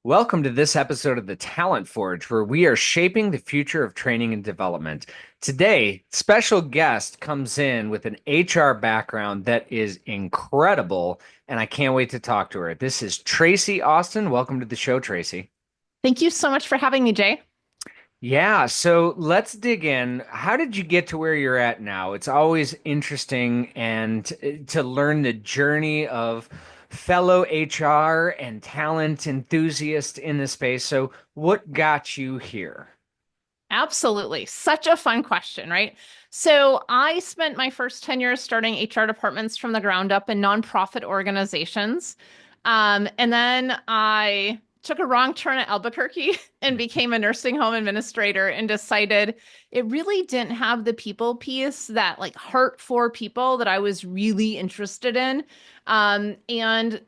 Welcome to this episode of the Talent Forge, where we are shaping the future of training and development. Today, special guest comes in with an HR background that is incredible, and I can't wait to talk to her. This is Tracy Austin. Welcome to the show, Tracy. Thank you so much for having me, Jay. Yeah, so let's dig in. How did you get to where you're at now? It's always interesting and to learn the journey of fellow HR and talent enthusiasts in the space. So, what got you here? Absolutely. Such a fun question, right? So I spent my first 10 years starting HR departments from the ground up in nonprofit organizations. And then I took a wrong turn at Albuquerque and became a nursing home administrator and decided it really didn't have the people piece, that like heart for people that I was really interested in. And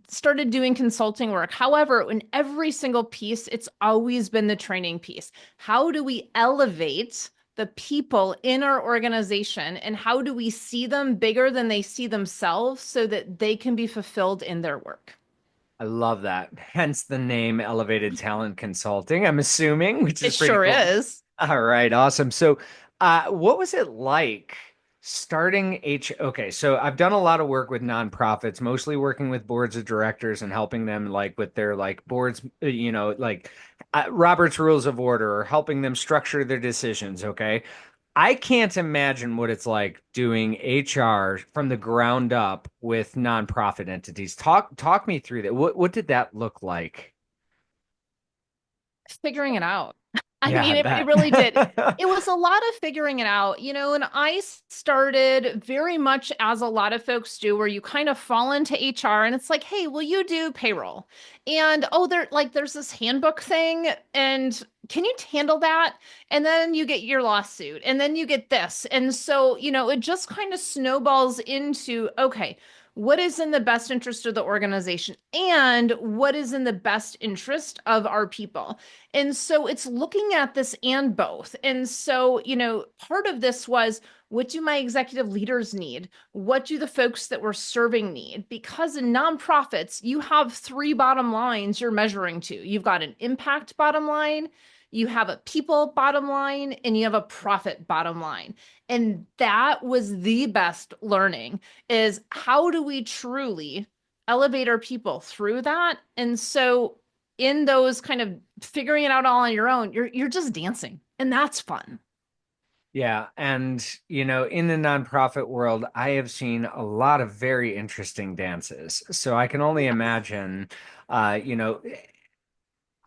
started doing consulting work. However, in every single piece, it's always been the training piece. How do we elevate the people in our organization and how do we see them bigger than they see themselves so that they can be fulfilled in their work? I love that. Hence the name Elevated Talent Consulting, I'm assuming, which is It pretty sure cool. is. All right, awesome. So, what was it like starting H? Okay, so I've done a lot of work with nonprofits, mostly working with boards of directors and helping them like with their like boards, like Robert's Rules of Order or helping them structure their decisions. Okay. I can't imagine what it's like doing HR from the ground up with nonprofit entities. Talk me through that. What did that look like? Figuring it out. I Yeah, mean, I it really did. bet. It was a lot of figuring it out, and I started very much as a lot of folks do, where you kind of fall into HR and it's like, hey, will you do payroll? And oh, there's this handbook thing, and can you handle that? And then you get your lawsuit, and then you get this. And so, it just kind of snowballs into, okay, what is in the best interest of the organization and what is in the best interest of our people. And so it's looking at this and both. And so, part of this was, what do my executive leaders need? What do the folks that we're serving need? Because in nonprofits, you have three bottom lines you're measuring to. You've got an impact bottom line, you have a people bottom line, and you have a profit bottom line. And that was the best learning, is how do we truly elevate our people through that? And so in those kind of figuring it out all on your own, you're just dancing, and that's fun. Yeah, and in the nonprofit world, I have seen a lot of very interesting dances. So I can only imagine, uh, you know,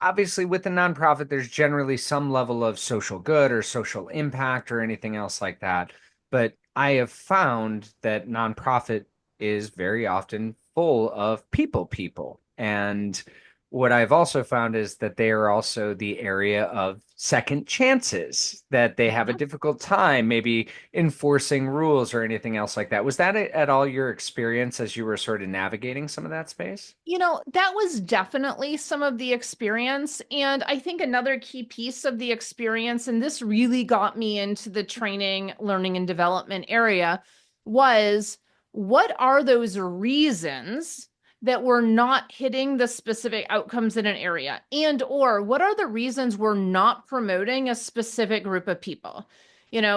obviously with the nonprofit, there's generally some level of social good or social impact or anything else like that. But I have found that nonprofit is very often full of people. And what I've also found is that they are also the area of second chances, that they have a Yeah. difficult time maybe enforcing rules or anything else like that. Was that at all your experience as you were sort of navigating some of that space? That was definitely some of the experience. And I think another key piece of the experience, and this really got me into the training, learning, and development area, was what are those reasons that we're not hitting the specific outcomes in an area? And or what are the reasons we're not promoting a specific group of people?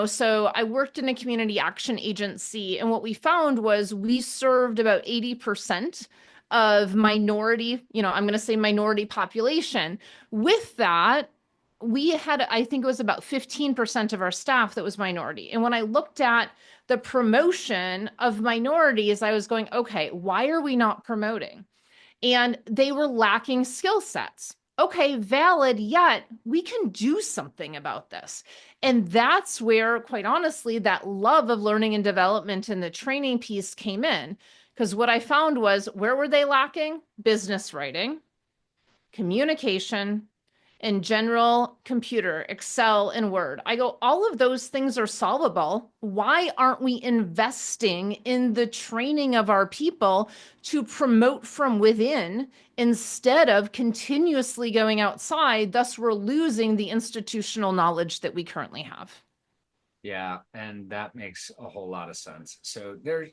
So I worked in a community action agency, and what we found was we served about 80% of minority, I'm going to say minority population. With that, we had, I think it was about 15% of our staff that was minority. And when I looked at the promotion of minorities, I was going, okay, why are we not promoting? And they were lacking skill sets. Okay, valid, yet we can do something about this. And that's where, quite honestly, that love of learning and development and the training piece came in. Because what I found was, where were they lacking? Business writing, communication, and general computer, Excel and Word. I go, all of those things are solvable. Why aren't we investing in the training of our people to promote from within instead of continuously going outside? Thus, we're losing the institutional knowledge that we currently have. Yeah, and that makes a whole lot of sense. So there's,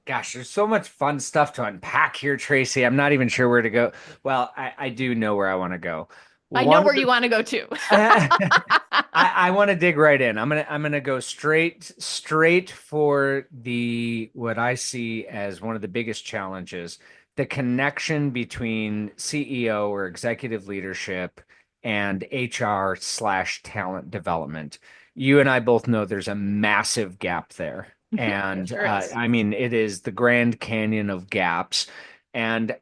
gosh, there's so much fun stuff to unpack here, Tracy. I'm not even sure where to go. Well, I do know where I want to go. I know One of where the you want to go to. I want to dig right in. I'm gonna go straight for the what I see as one of the biggest challenges, the connection between CEO or executive leadership and HR/talent development. You and I both know there's a massive gap there. There And sure is. I mean, it is the Grand Canyon of gaps. And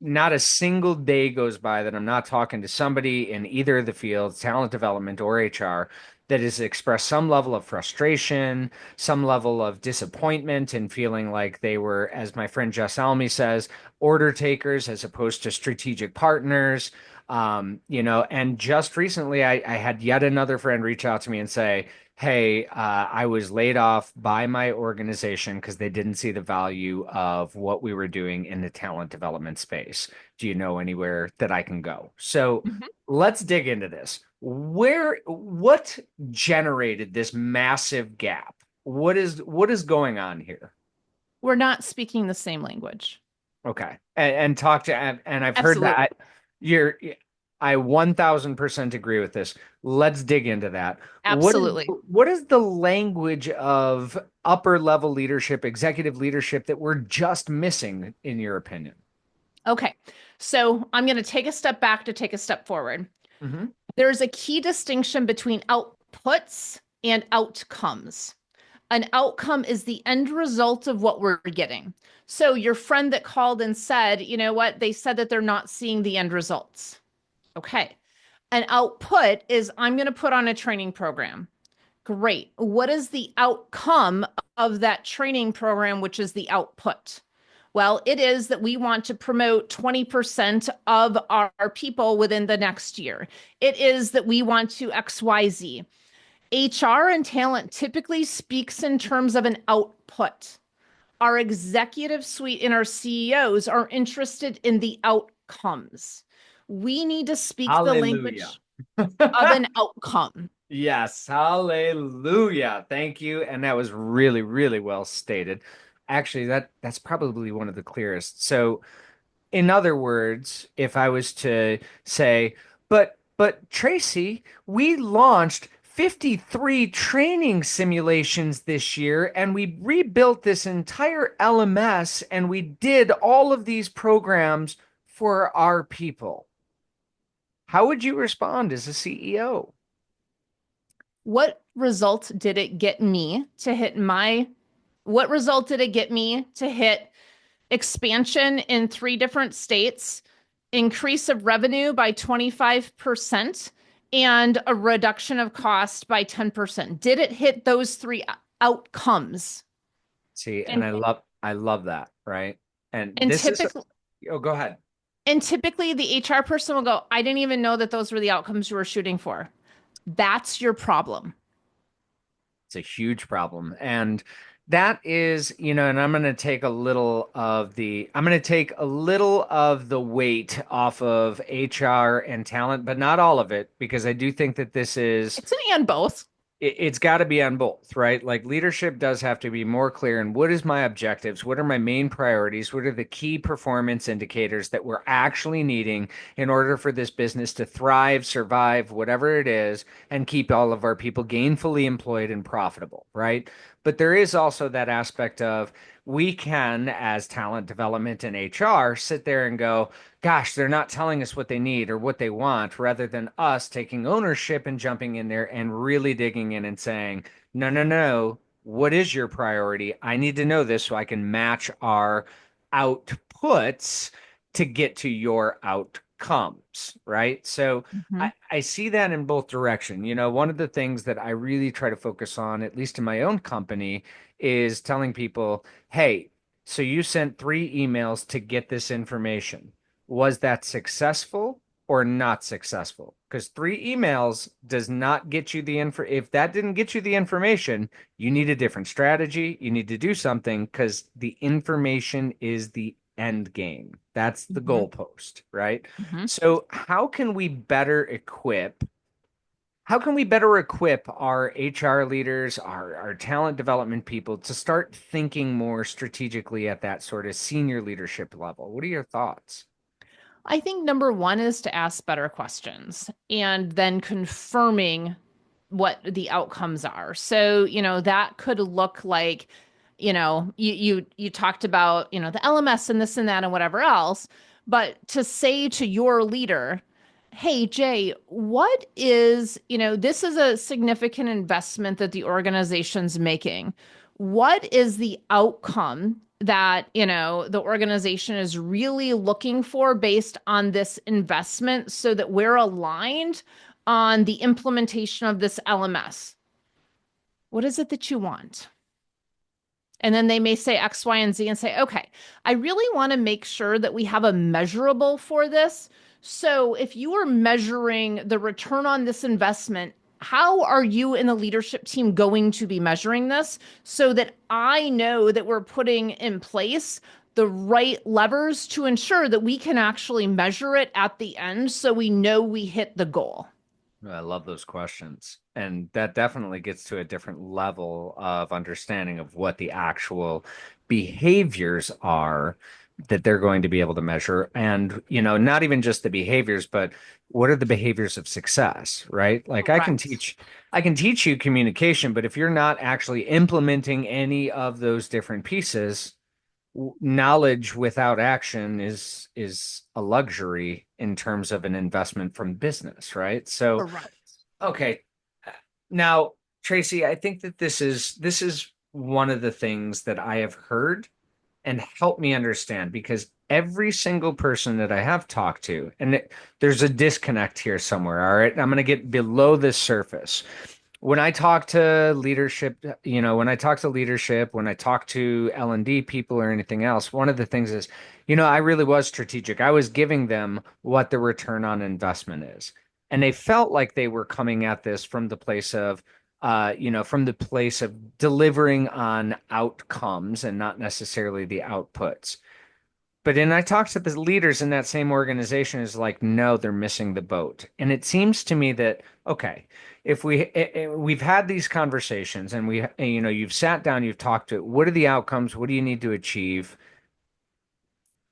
not a single day goes by that I'm not talking to somebody in either of the fields, talent development or HR, that has expressed some level of frustration, some level of disappointment, and feeling like they were, as my friend Jess Almy says, order takers as opposed to strategic partners. And just recently, I had yet another friend reach out to me and say, hey, I was laid off by my organization because they didn't see the value of what we were doing in the talent development space. Do you know anywhere that I can go? So Mhm. let's dig into this. What generated this massive gap? What is going on here? We're not speaking the same language. Okay. And talk to, and I've heard Absolutely. that you're, I 1000% agree with this. Let's dig into that. Absolutely. What is the language of upper level leadership, executive leadership that we're just missing, in your opinion? Okay. So I'm going to take a step back to take a step forward. Hmm. There's a key distinction between outputs and outcomes. An outcome is the end result of what we're getting. So your friend that called and said, you know what, they said that they're not seeing the end results. Okay. An output is I'm going to put on a training program. Great. What is the outcome of that training program, which is the output? Well, it is that we want to promote 20% of our people within the next year. It is that we want to XYZ. HR and talent typically speaks in terms of an output. Our executive suite and our CEOs are interested in the outcomes. We need to speak the Hallelujah. language of an outcome. Yes, hallelujah. Thank you. And that was really, really well stated. Actually, that's probably one of the clearest. So, in other words, if I was to say, but Tracy, we launched 53 training simulations this year and we rebuilt this entire LMS and we did all of these programs for our people. How would you respond as a CEO? What result did it get me to hit my what result did it get me to hit expansion in 3 different states, increase of revenue by 25%, and a reduction of cost by 10%? Did it hit those three outcomes? See, and And I love that, right? And and this is, typically oh, go ahead. and typically the HR person will go, I didn't even know that those were the outcomes you were shooting for. That's your problem. It's a huge problem. And that is, and I'm going to take a little of the weight off of HR and talent, but not all of it, because I do think that this is It's an and both. it's got to be on both, right? Like leadership does have to be more clear in what is my objectives, what are my main priorities, what are the key performance indicators that we're actually needing in order for this business to thrive, survive, whatever it is, and keep all of our people gainfully employed and profitable, right? But there is also that aspect of we can, as talent development and HR, sit there and go, gosh, they're not telling us what they need or what they want, rather than us taking ownership and jumping in there and really digging in and saying, no, no, no, what is your priority? I need to know this so I can match our outputs to get to your outcomes, right? So Mhm. I see that in both direction. One of the things that I really try to focus on, at least in my own company, is telling people, hey, so you sent 3 emails to get this information. Was that successful or not successful? Because 3 emails does not get you the info. If that didn't get you the information, you need a different strategy. You need to do something because the information is the end game. That's the Mhm. goalpost, right? Mhm. So, how can we better equip how can we better equip our HR leaders, our talent development people to start thinking more strategically at that sort of senior leadership level? What are your thoughts? I think number one is to ask better questions and then confirming what the outcomes are. So, that could look like, you talked about, the LMS and this and that and whatever else, but to say to your leader, hey, Jay, what is, this is a significant investment that the organization's making. What is the outcome that, the organization is really looking for based on this investment so that we're aligned on the implementation of this LMS? What is it that you want? And then they may say X, Y, and Z and say, okay, I really want to make sure that we have a measurable for this. So if you are measuring the return on this investment, how are you in the leadership team going to be measuring this so that I know that we're putting in place the right levers to ensure that we can actually measure it at the end so we know we hit the goal? I love those questions. And that definitely gets to a different level of understanding of what the actual behaviors are that they're going to be able to measure. And, not even just the behaviors, but what are the behaviors of success, right? Like Correct. I can teach you communication, but if you're not actually implementing any of those different pieces, knowledge without action is a luxury in terms of an investment from business, right? So, Correct. okay. Now, Tracy, I think that this is one of the things that I have heard and helped me understand because every single person that I have talked to, and there's a disconnect here somewhere, all right? I'm going to get below the surface. When I talk to leadership, when I talk to L&D people or anything else, one of the things is, I really was strategic. I was giving them what the return on investment is. And they felt like they were coming at this from the place of, from the place of delivering on outcomes and not necessarily the outputs. But then I talked to the leaders in that same organization is like, no, they're missing the boat. And it seems to me that, okay, if we've had these conversations and you've sat down, you've talked to, what are the outcomes? What do you need to achieve?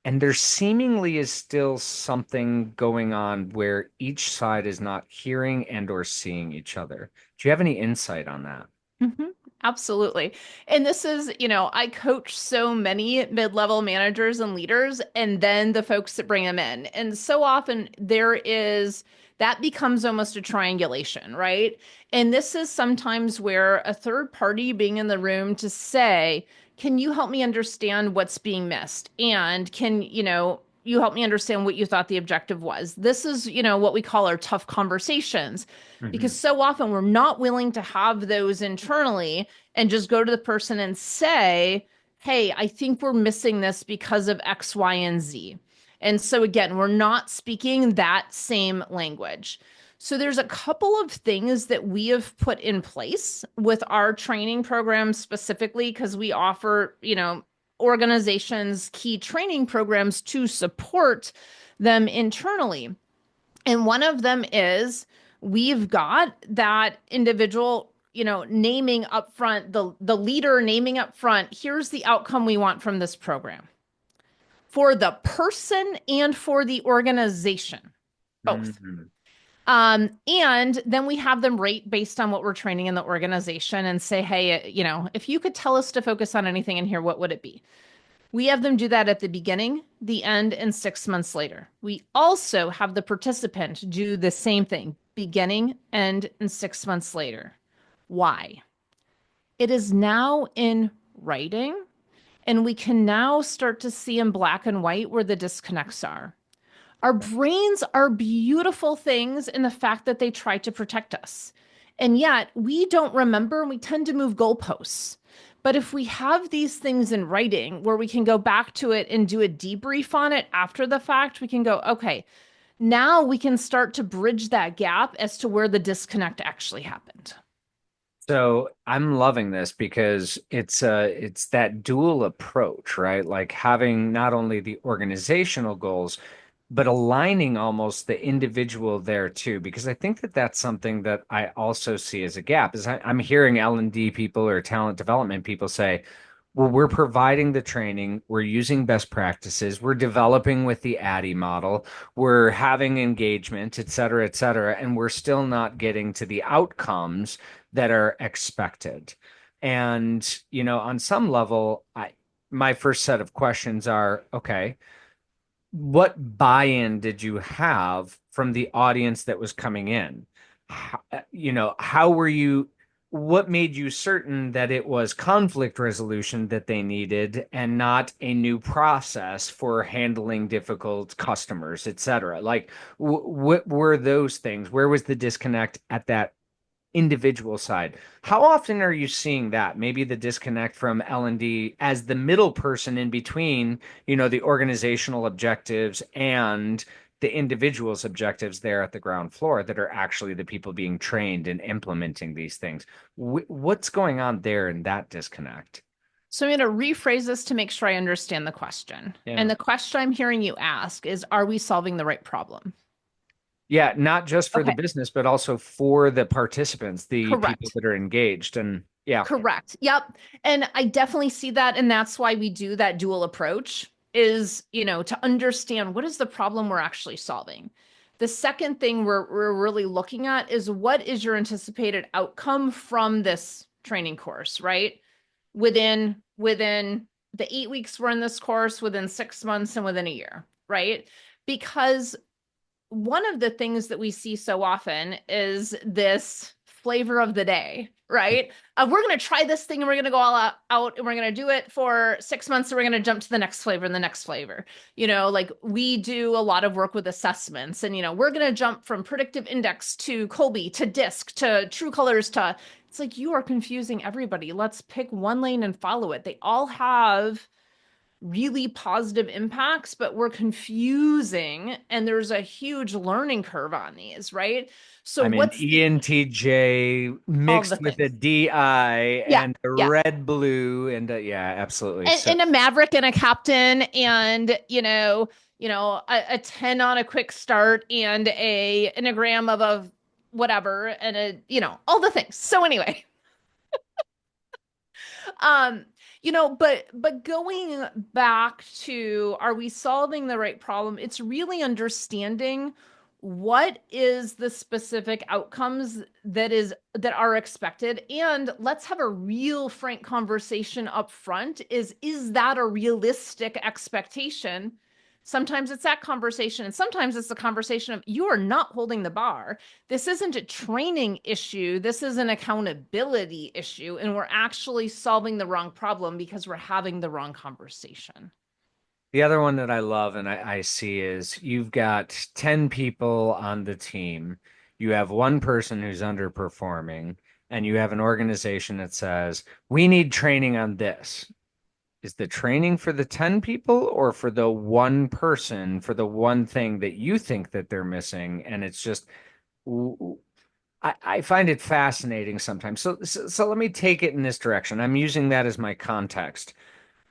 And there seemingly is still something going on where each side is not hearing and or seeing each other. Do you have any insight on that? Mhm. Absolutely. And this is, I coach so many mid-level managers and leaders, and then the folks that bring them in. And so often that becomes almost a triangulation, right? And this is sometimes where a third party being in the room to say, can you help me understand what's being missed? And can, you help me understand what you thought the objective was? This is, what we call our tough conversations because Hmm. so often we're not willing to have those internally and just go to the person and say, hey, I think we're missing this because of X, Y, and Z. And so again, we're not speaking that same language. So there's a couple of things that we have put in place with our training program specifically because we offer, organizations key training programs to support them internally. And one of them is we've got that individual, naming up front, the leader naming up front, here's the outcome we want from this program for the person and for the organization, both. Hmm. And then we have them rate based on what we're training in the organization and say, hey, if you could tell us to focus on anything in here, what would it be? We have them do that at the beginning, the end, and 6 months later. We also have the participant do the same thing, beginning, end, and 6 months later. Why? It is now in writing, and we can now start to see in black and white where the disconnects are. Our brains are beautiful things in the fact that they try to protect us. And yet we don't remember and we tend to move goalposts. But if we have these things in writing where we can go back to it and do a debrief on it after the fact, we can go, okay, now we can start to bridge that gap as to where the disconnect actually happened. So I'm loving this because it's that dual approach, right? Like having not only the organizational goals, but aligning almost the individual there too, because I think that that's something that I also see as a gap. Is I'm hearing L&D people or talent development people say, well, we're providing the training, we're using best practices, we're developing with the Addy model, we're having engagement, et cetera, and we're still not getting to the outcomes that are expected. And, on some level, my first set of questions are, okay, what buy-in did you have from the audience that was coming in? How were you, what made you certain that it was conflict resolution that they needed and not a new process for handling difficult customers, et cetera? Like, what were those things? Where was the disconnect at that individual side? How often are you seeing that? Maybe the disconnect from L&D as the middle person in between, the organizational objectives and the individual's objectives there at the ground floor that are actually the people being trained and implementing these things. What's going on there in that disconnect? So I'm going to rephrase this to make sure I understand the question. Yeah. And the question I'm hearing you ask is, are we solving the right problem? Yeah, not just for the Okay, business, but also for the participants, the people correct. that are engaged. And yeah, Correct. Yep. And I definitely see that. And that's why we do that dual approach is, to understand what is the problem we're actually solving. The second thing we're really looking at is what is your anticipated outcome from this training course, right? Within the 8 weeks we're in this course, within 6 months, and within a year, right? Because one of the things that we see so often is this flavor of the day, right? We're going to try this thing and we're going to go all out and we're going to do it for 6 months and we're going to jump to the next flavor and the next flavor. Like we do a lot of work with assessments and, we're going to jump from predictive index to Colby to DISC to True Colors to, it's like you are confusing everybody. Let's pick one lane and follow it. They all have really positive impacts, but we're confusing and there's a huge learning curve on these, right? So I'm an what's the ENTJ all the mixed with a things? DI Yeah, and a yeah. red blue and yeah, absolutely. So And a maverick and a captain and a 10 on a quick start and a enneagram of a whatever and all the things. So anyway, um but going back to are we solving the right problem, it's really understanding what is the specific outcomes that are expected, and let's have a real frank conversation up front. Is that a realistic expectation? Sometimes it's that conversation, and sometimes it's the conversation of you are not holding the bar. This isn't a training issue. This is an accountability issue. And we're actually solving the wrong problem because we're having the wrong conversation. the other one that I love and I see is you've got 10 people on the team. You have one person who's underperforming, and you have an organization that says, we need training on this. Is the training for the 10 people or for the one person for the one thing that you think that they're missing? And it's just, I find it fascinating sometimes. So let me take it in this direction. I'm using that as my context.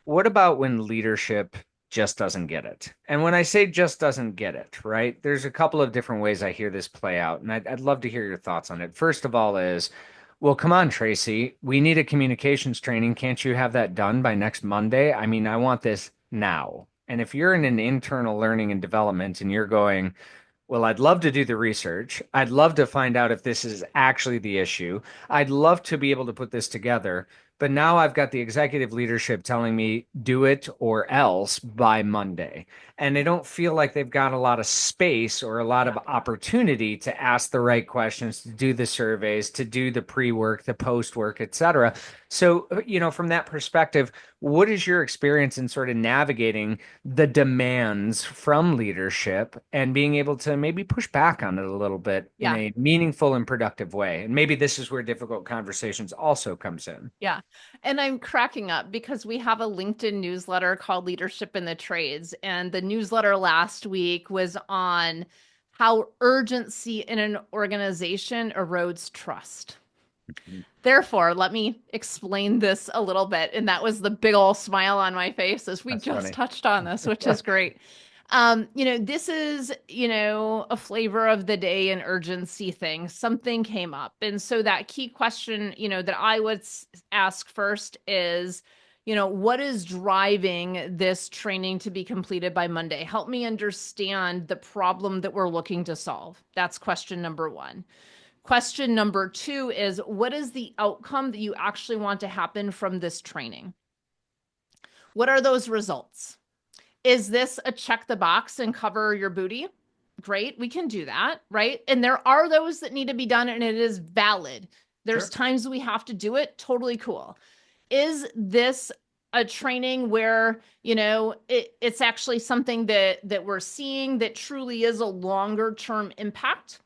What about when leadership just doesn't get it? And when I say just doesn't get it, right, there's a couple of different ways I hear this play out, and I'd love to hear your thoughts on it. First of all, is well, come on, Tracy, we need a communications training. Can't you have that done by next Monday? I mean, I want this now. And if you're in an internal learning and development and you're going, well, I'd love to do the research. I'd love to find out if this is actually the issue. I'd love to be able to put this together. But now I've got the executive leadership telling me do it or else by Monday. And they don't feel like they've got a lot of space or a lot of Yeah. opportunity to ask the right questions, to do the surveys, to do the pre-work, the post-work, et cetera. So, from that perspective, what is your experience in sort of navigating the demands from leadership and being able to maybe push back on it a little bit in Yeah. a meaningful and productive way? And maybe this is where difficult conversations also comes in. Yeah. And I'm cracking up because we have a LinkedIn newsletter called Leadership in the Trades. And the newsletter last week was on how urgency in an organization erodes trust. Therefore, let me explain this a little bit. And that was the big old smile on my face as we That's just funny. touched on this, which is great. This is, a flavor of the day and urgency thing. Something came up. And so that key question, that I would ask first is, what is driving this training to be completed by Monday? Help me understand the problem that we're looking to solve. That's question number one. Question number two is, what is the outcome that you actually want to happen from this training? What are those results? Is this a check the box and cover your booty? Great, we can do that, right? And there are those that need to be done, and it is valid. There's Sure. times we have to do it, totally cool. Is this a training where, it's actually something that we're seeing that truly is a longer term impact?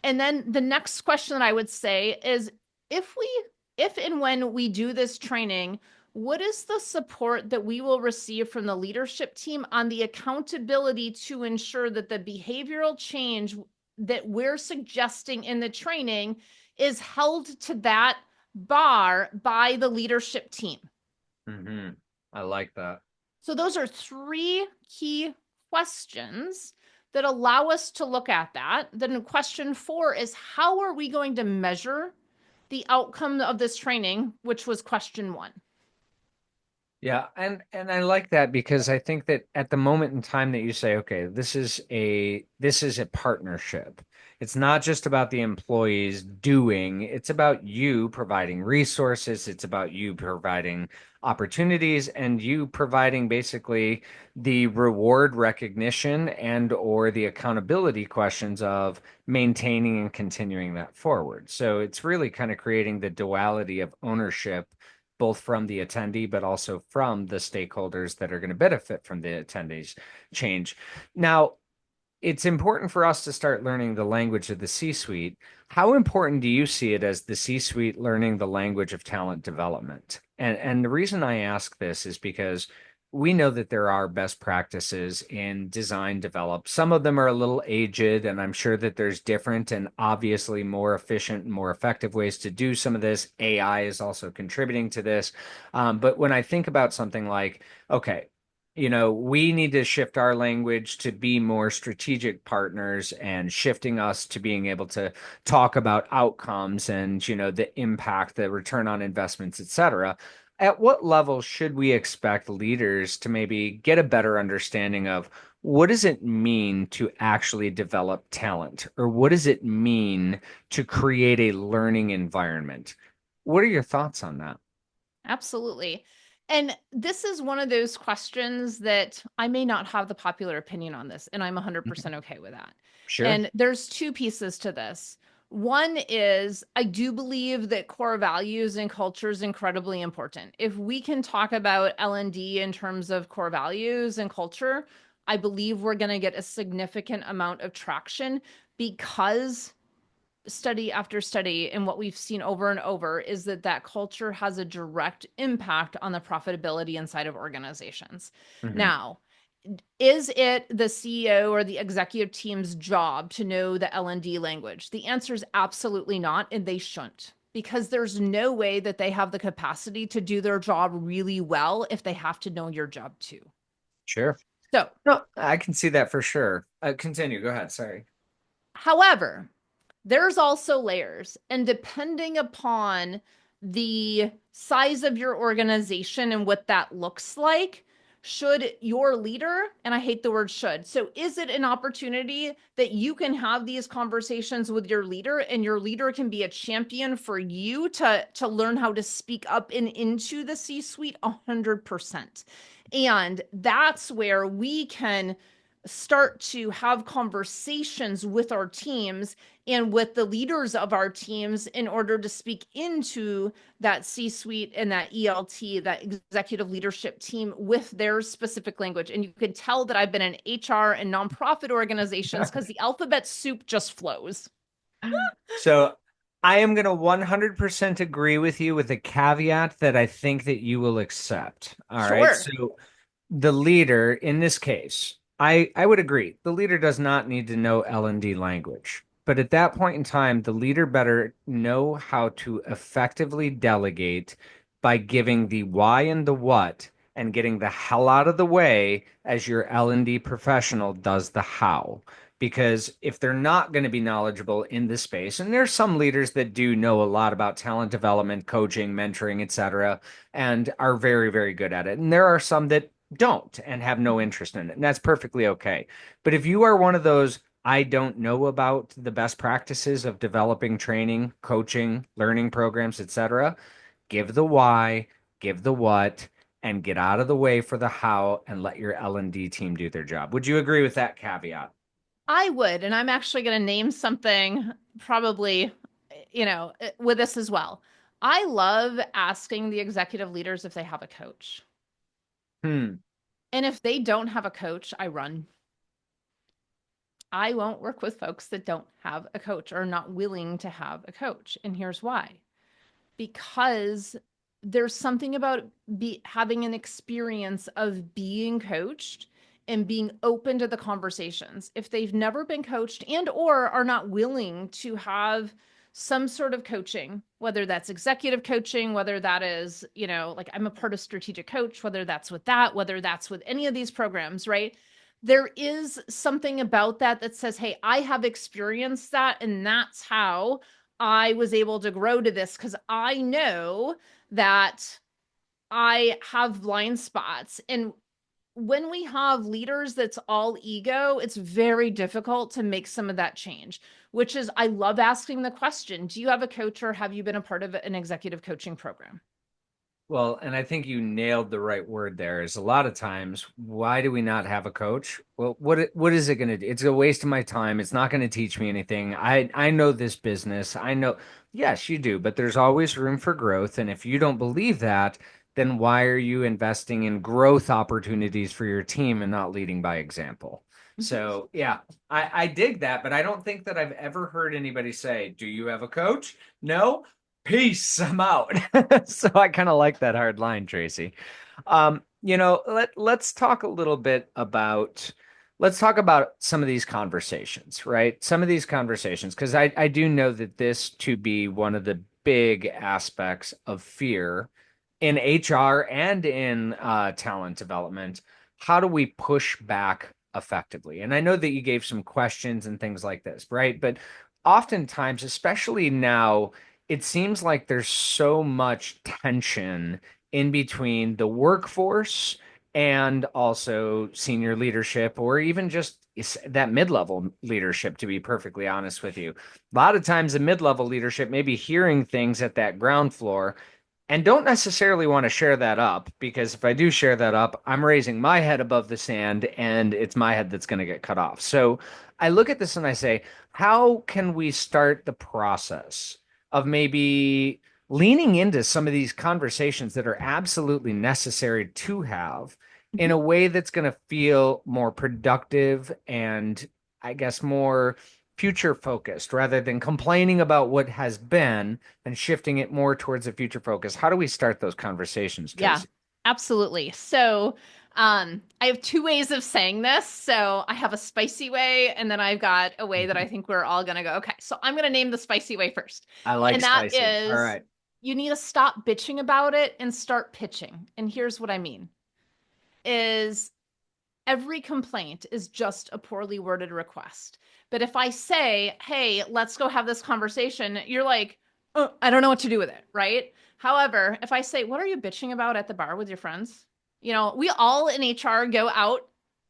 And then the next question that I would say is, if we if and when we do this training, what is the support that we will receive from the leadership team on the accountability to ensure that the behavioral change that we're suggesting in the training is held to that bar by the leadership team? Hmm. I like that. So those are three key questions that allow us to look at that. Then question four is, how are we going to measure the outcome of this training, which was question one? Yeah, and I like that because I think that at the moment in time that you say, okay, this is a partnership. It's not just about the employees doing, it's about you providing resources, it's about you providing opportunities and you providing basically the reward recognition and or the accountability questions of maintaining and continuing that forward. So it's really kind of creating the duality of ownership both from the attendee, but also from the stakeholders that are going to benefit from the attendees change. Now, it's important for us to start learning the language of the C-suite. How important do you see it as the C-suite learning the language of talent development? And the reason I ask this is because we know that there are best practices in design develop. Some of them are a little aged, and I'm sure that there's different and obviously more efficient and more effective ways to do some of this. AI is also contributing to this. But when I think about something like, okay, we need to shift our language to be more strategic partners and shifting us to being able to talk about outcomes and, the impact, the return on investments, et cetera. At what level should we expect leaders to maybe get a better understanding of what does it mean to actually develop talent? Or what does it mean to create a learning environment? What are your thoughts on that? Absolutely. And this is one of those questions that I may not have the popular opinion on this, and I'm Mhm. 100% okay with that. Sure. And there's two pieces to this. One is, I do believe that core values and culture is incredibly important. If we can talk about L&D in terms of core values and culture, I believe we're going to get a significant amount of traction, because study after study and what we've seen over and over is that culture has a direct impact on the profitability inside of organizations. Hmm. Now, is it the CEO or the executive team's job to know the L&D language? The answer is absolutely not, and they shouldn't, because there's no way that they have the capacity to do their job really well if they have to know your job too. Sure. So, No, I can see that for sure. Continue. Go ahead. Sorry. however, there's also layers, and depending upon the size of your organization and what that looks like, should your leader, and I hate the word should, so is it an opportunity that you can have these conversations with your leader, and your leader can be a champion for you to learn how to speak up and into the C-suite? 100%. And that's where we can start to have conversations with our teams and with the leaders of our teams in order to speak into that C-suite and that ELT, that executive leadership team, with their specific language. And you can tell that I've been in HR and nonprofit organizations because the alphabet soup just flows. So I am going to 100% agree with you with a caveat that I think that you will accept. All right. Sure. So the leader in this case, I would agree. The leader does not need to know L&D language. But at that point in time, the leader better know how to effectively delegate by giving the why and the what and getting the hell out of the way as your L&D professional does the how. Because if they're not going to be knowledgeable in this space, and there's some leaders that do know a lot about talent development, coaching, mentoring, etc., and are very, very good at it. And there are some that don't and have no interest in it. And that's perfectly okay. But if you are one of those, I don't know about the best practices of developing training, coaching, learning programs, etc., give the why, give the what, and get out of the way for the how and let your L&D team do their job. Would you agree with that caveat? I would, and I'm actually going to name something probably, with this as well. I love asking the executive leaders if they have a coach. Hmm. And if they don't have a coach, I run. I won't work with folks that don't have a coach or are not willing to have a coach. And here's why. Because there's something about having an experience of being coached and being open to the conversations. If they've never been coached and or are not willing to have some sort of coaching, whether that's executive coaching, whether that is, like I'm a part of strategic coach, whether that's with that, whether that's with any of these programs, right? There is something about that that says, hey, I have experienced that, and that's how I was able to grow to this, because I know that I have blind spots. And when we have leaders that's all ego, it's very difficult to make some of that change, which is I love asking the question, do you have a coach or have you been a part of an executive coaching program? Well, and I think you nailed the right word there. Is a lot of times, why do we not have a coach? Well, what is it going to do? It's a waste of my time. It's not going to teach me anything. I know this business. I know, yes, you do, but there's always room for growth. And if you don't believe that, then why are you investing in growth opportunities for your team and not leading by example? Mhm. So, yeah, I dig that, but I don't think that I've ever heard anybody say, "Do you have a coach?" No. Peace, I'm out. So I kind of like that hard line, Tracy. Let's talk a little bit about let's talk about some of these conversations, right? Some of these conversations, because I do know that this to be one of the big aspects of fear in HR and in talent development. How do we push back effectively? And I know that you gave some questions and things like this, right? But oftentimes, especially now, it seems like there's so much tension in between the workforce and also senior leadership, or even just that mid-level leadership, to be perfectly honest with you. A lot of times the mid-level leadership may be hearing things at that ground floor and don't necessarily want to share that up, because if I do share that up, I'm raising my head above the sand and it's my head that's going to get cut off. So I look at this and I say, how can we start the process of maybe leaning into some of these conversations that are absolutely necessary to have in Mhm. a way that's going to feel more productive and, I guess, more future focused rather than complaining about what has been and shifting it more towards a future focus? How do we start those conversations, Yeah, Tracy? absolutely. So, I have two ways of saying this. So, I have a spicy way, and then I've got a way that I think we're all going to go, okay, so I'm going to name the spicy way first. I like And that spicy. All is right. you need to stop bitching about it and start pitching. And here's what I mean is every complaint is just a poorly worded request. But if I say, hey, let's go have this conversation, you're like, oh, I don't know what to do with it, right? However, if I say, what are you bitching about at the bar with your friends? We all in HR go out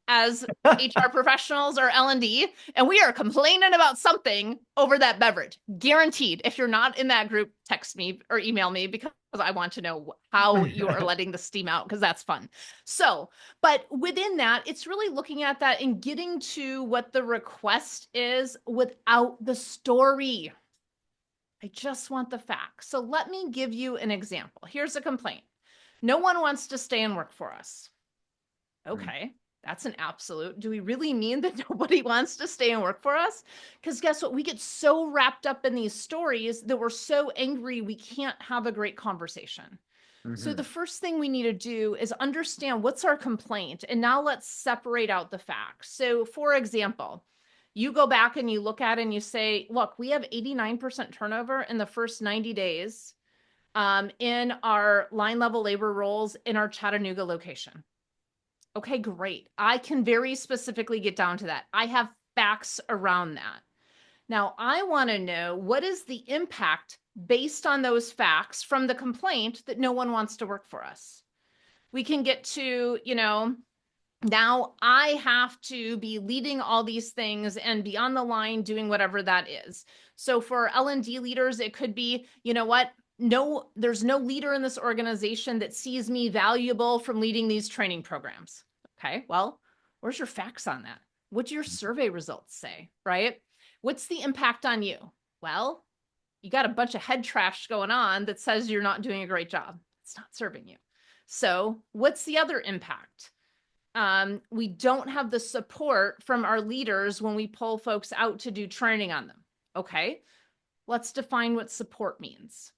as HR professionals or L&D, and we are complaining about something over that beverage. Guaranteed. If you're not in that group, text me or email me, because I want to know how you are letting the steam out, because that's fun. So, but within that, it's really looking at that and getting to what the request is without the story. I just want the facts. So let me give you an example. Here's a complaint. No one wants to stay and work for us. Okay, that's an absolute. Do we really mean that nobody wants to stay and work for us? Because guess what? We get so wrapped up in these stories that we're so angry we can't have a great conversation. So the Mm-hmm. first thing we need to do is understand what's our complaint. And now let's separate out the facts. So for example, you go back and you look at it and you say, look, we have 89% turnover in the first 90 days. in our line level labor roles in our Chattanooga location. Okay, great. I can very specifically get down to that. I have facts around that. Now, I want to know what is the impact based on those facts from the complaint that no one wants to work for us. We can get to, now I have to be leading all these things and be on the line doing whatever that is. So for L&D leaders, it could be, you know what? No, there's no leader in this organization that sees me valuable from leading these training programs. Okay, well, where's your facts on that? What do your survey results say, right? What's the impact on you? Well, you got a bunch of head trash going on that says you're not doing a great job. It's not serving you. So what's the other impact? We don't have the support from our leaders when we pull folks out to do training on them. Okay, let's define what support means.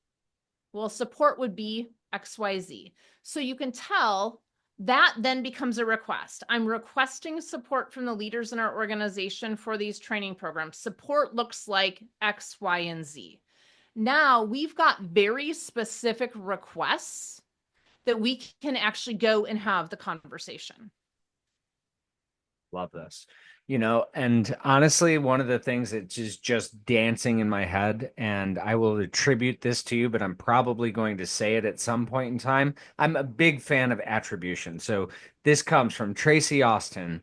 Well, support would be XYZ. So you can tell that then becomes a request. I'm requesting support from the leaders in our organization for these training programs. Support looks like X, Y, and Z. Now we've got very specific requests that we can actually go and have the conversation. Love this. And honestly, one of the things that is just dancing in my head, and I will attribute this to you, but I'm probably going to say it at some point in time. I'm a big fan of attribution. So this comes from Tracy Austin.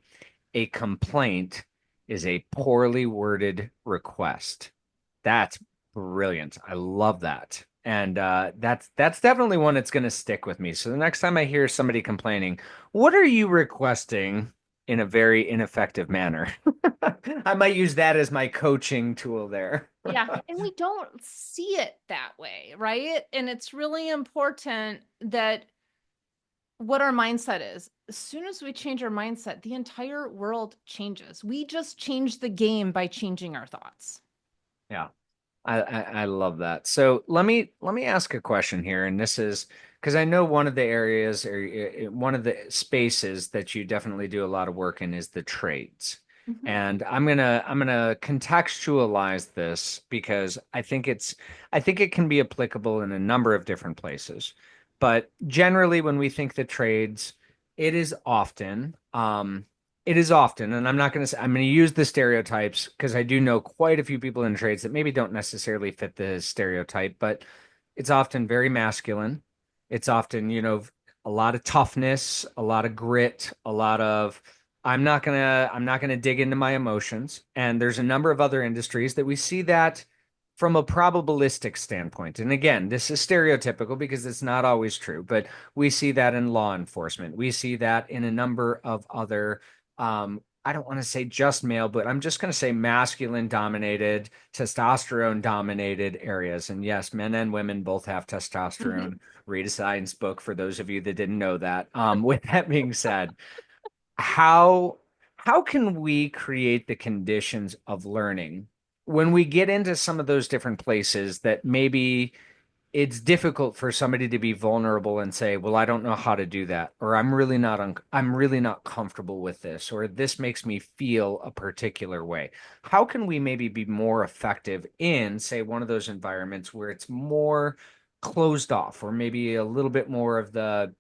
A complaint is a poorly worded request. That's brilliant. I love that. And that's definitely one that's going to stick with me. So the next time I hear somebody complaining, what are you requesting in a very ineffective manner? I might use that as my coaching tool there. Yeah, and we don't see it that way, right? And it's really important that what our mindset is. As soon as we change our mindset, the entire world changes. We just change the game by changing our thoughts. Yeah. I love that. So let me ask a question here, and this is because I know one of the areas or one of the spaces that you definitely do a lot of work in is the trades. Mhm. And I'm gonna contextualize this because I think it can be applicable in a number of different places. But generally, when we think the trades, it is often it is often, and I'm not going to say, I'm going to use the stereotypes because I do know quite a few people in trades that maybe don't necessarily fit the stereotype, but it's often very masculine. It's often, a lot of toughness, a lot of grit, a lot of I'm not gonna dig into my emotions. And there's a number of other industries that we see that from a probabilistic standpoint. And again, this is stereotypical because it's not always true, but we see that in law enforcement. We see that in a number of other I don't want to say just male, but I'm just going to say masculine dominated, testosterone dominated areas. And yes, men and women both have testosterone. Read a science book for those of you that didn't know that. With that being said, how how can we create the conditions of learning when we get into some of those different places that maybe it's difficult for somebody to be vulnerable and say, "Well, I don't know how to do that," or I'm really not comfortable with this," or "This makes me feel a particular way." How can we maybe be more effective in, say, one of those environments where it's more closed off, or maybe a little bit more of the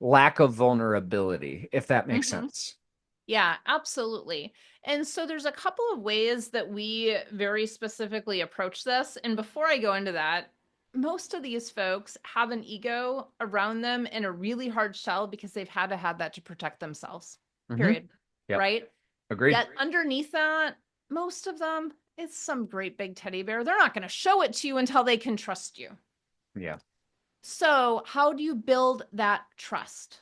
lack of vulnerability, if that makes Hmm. sense? Yeah, absolutely. And so there's a couple of ways that we very specifically approach this. And before I go into that, most of these folks have an ego around them and a really hard shell because they've had to have that to protect themselves. Hmm. Period. Yep. Right? Agreed. Yet underneath that, most of them, it's some great big teddy bear. They're not going to show it to you until they can trust you. Yeah. So, how do you build that trust?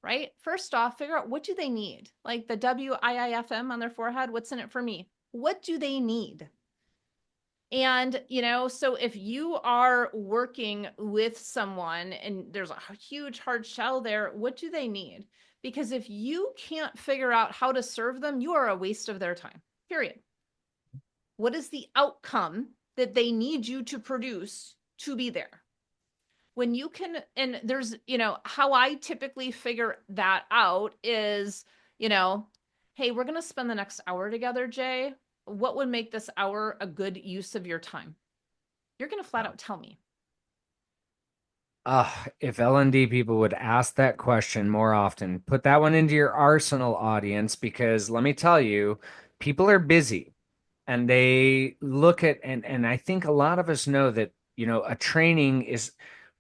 Right? First off, figure out what do they need? Like the WIIFM on their forehead, what's in it for me? What do they need? And, so if you are working with someone and there's a huge hard shell there, what do they need? Because if you can't figure out how to serve them, you are a waste of their time. Period. What is the outcome that they need you to produce to be there? When you can, and there's, how I typically figure that out is, you know, hey, we're going to spend the next hour together, Jay. What would make this hour a good use of your time? You're going to flat Yeah. out tell me. If L&D people would ask that question more often, put that one into your arsenal, audience, because let me tell you, people are busy and they look at and I think a lot of us know that, a training is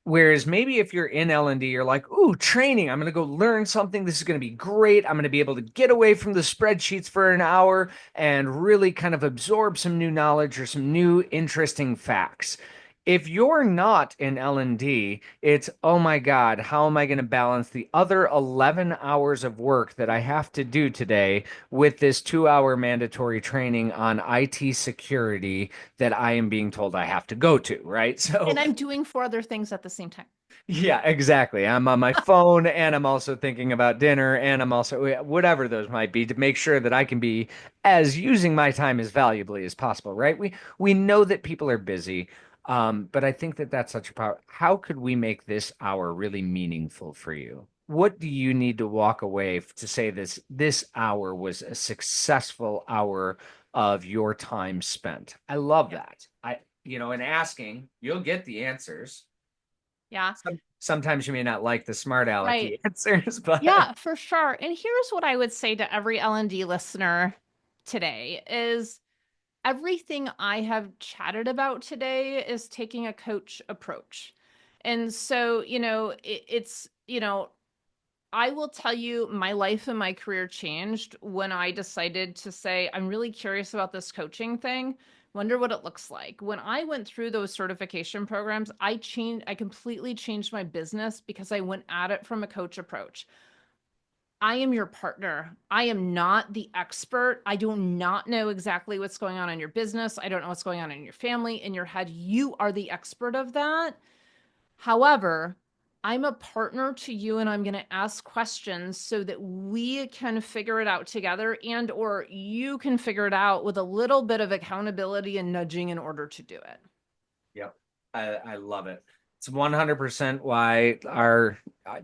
whereas maybe if you're in L&D, you're like, "Ooh, training, I'm going to go learn something. This is going to be great. I'm going to be able to get away from the spreadsheets for an hour and really kind of absorb some new knowledge or some new interesting facts." If you're not in L&D, it's, oh my God, how am I going to balance the other 11 hours of work that I have to do today with this 2 hour mandatory training on IT security that I am being told I have to go to, right? And So, I'm doing four other things at the same time. yeah, exactly. I'm on my phone and I'm also thinking about dinner and I'm also whatever those might be to make sure that I can be as using my time as valuably as possible, right? We know that people are busy, but I think that that's such a power. How could we make this hour really meaningful for you? What do you need to walk away to say this hour was a successful hour of your time spent? I love Yeah. that. In asking, you'll get the answers. Yeah. Sometimes you may not like the smart Right. alecky answers, but Yeah, for sure. And here's what I would say to every L&D listener today is everything I have chatted about today is taking a coach approach. And so, I will tell you my life and my career changed when I decided to say, I'm really curious about this coaching thing. Wonder what it looks like. When I went through those certification programs, I completely changed my business because I went at it from a coach approach. I am your partner. I am not the expert. I do not know exactly what's going on in your business. I don't know what's going on in your family, in your head. You are the expert of that. However, I'm a partner to you and I'm going to ask questions so that we can figure it out together and or you can figure it out with a little bit of accountability and nudging in order to do it. yep, I love it. It's 100% why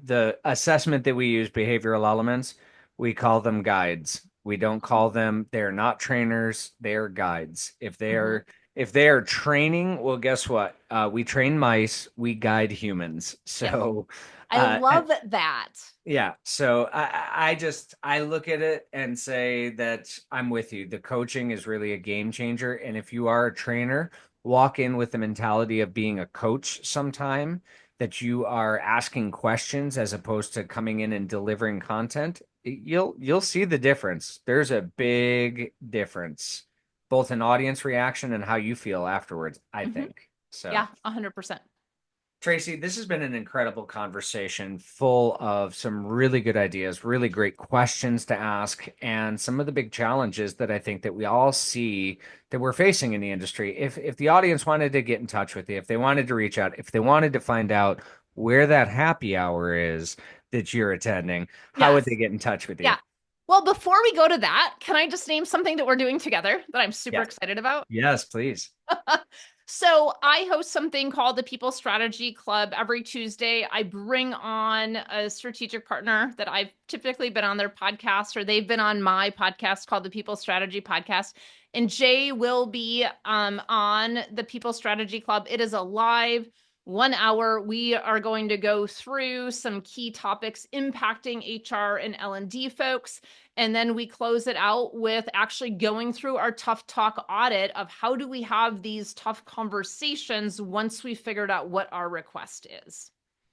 the assessment that we use, behavioral elements, we call them guides. We don't call them, they're not trainers, they're guides. Mhm. If they are training, well, guess what? We train mice, we guide humans. Yes. So, I and love that. yeah, so I look at it and say that I'm with you. The coaching is really a game changer, and if you are a trainer, walk in with the mentality of being a coach sometime, that you are asking questions as opposed to coming in and delivering content. You'll see the difference. There's a big difference, both in audience reaction and how you feel afterwards, I Hmm. think. So Yeah, 100%. Tracy, this has been an incredible conversation full of some really good ideas, really great questions to ask, and some of the big challenges that I think that we all see that we're facing in the industry. If the audience wanted to get in touch with you, if they wanted to reach out, if they wanted to find out where that happy hour is that you're attending, how would they Yes. get in touch with you? Yeah. Well, before we go to that, can I just name something that we're doing together that I'm super Yes. excited about? Yes, please. So I host something called the People Strategy Club every Tuesday. I bring on a strategic partner that I've typically been on their podcast or they've been on my podcast called the People Strategy Podcast. And Jay will be on the People Strategy Club. It is a live 1 hour. We are going to go through some key topics impacting HR and L&D folks. And then we close it out with actually going through our tough talk audit of how do we have these tough conversations once we figured out what our request is.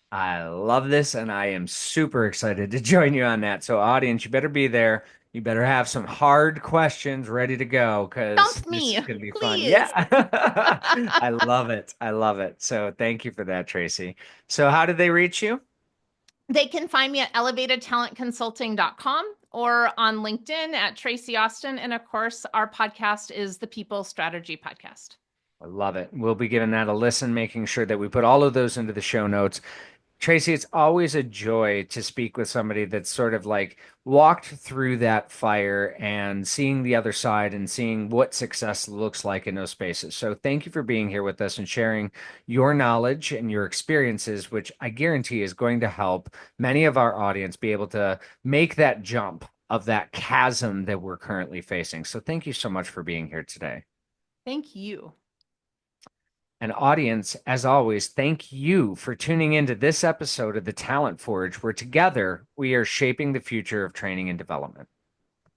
I love this, and I am super excited to join you on that. So, audience, you better be there. You better have some hard questions ready to go because Dump this me, is going to be fun. please. Yeah. I love it. I love it. So, thank you for that, Tracy. So, how did they reach you? They can find me at elevatedtalentconsulting.com or on LinkedIn at Tracy Austin. And of course, our podcast is the People Strategy Podcast. I love it. We'll be giving that a listen, making sure that we put all of those into the show notes. Tracy, it's always a joy to speak with somebody that's sort of like walked through that fire and seeing the other side and seeing what success looks like in those spaces. So, thank you for being here with us and sharing your knowledge and your experiences, which I guarantee is going to help many of our audience be able to make that jump of that chasm that we're currently facing. So, thank you so much for being here today. Thank you. And audience, as always, thank you for tuning into this episode of the Talent Forge, where together we are shaping the future of training and development.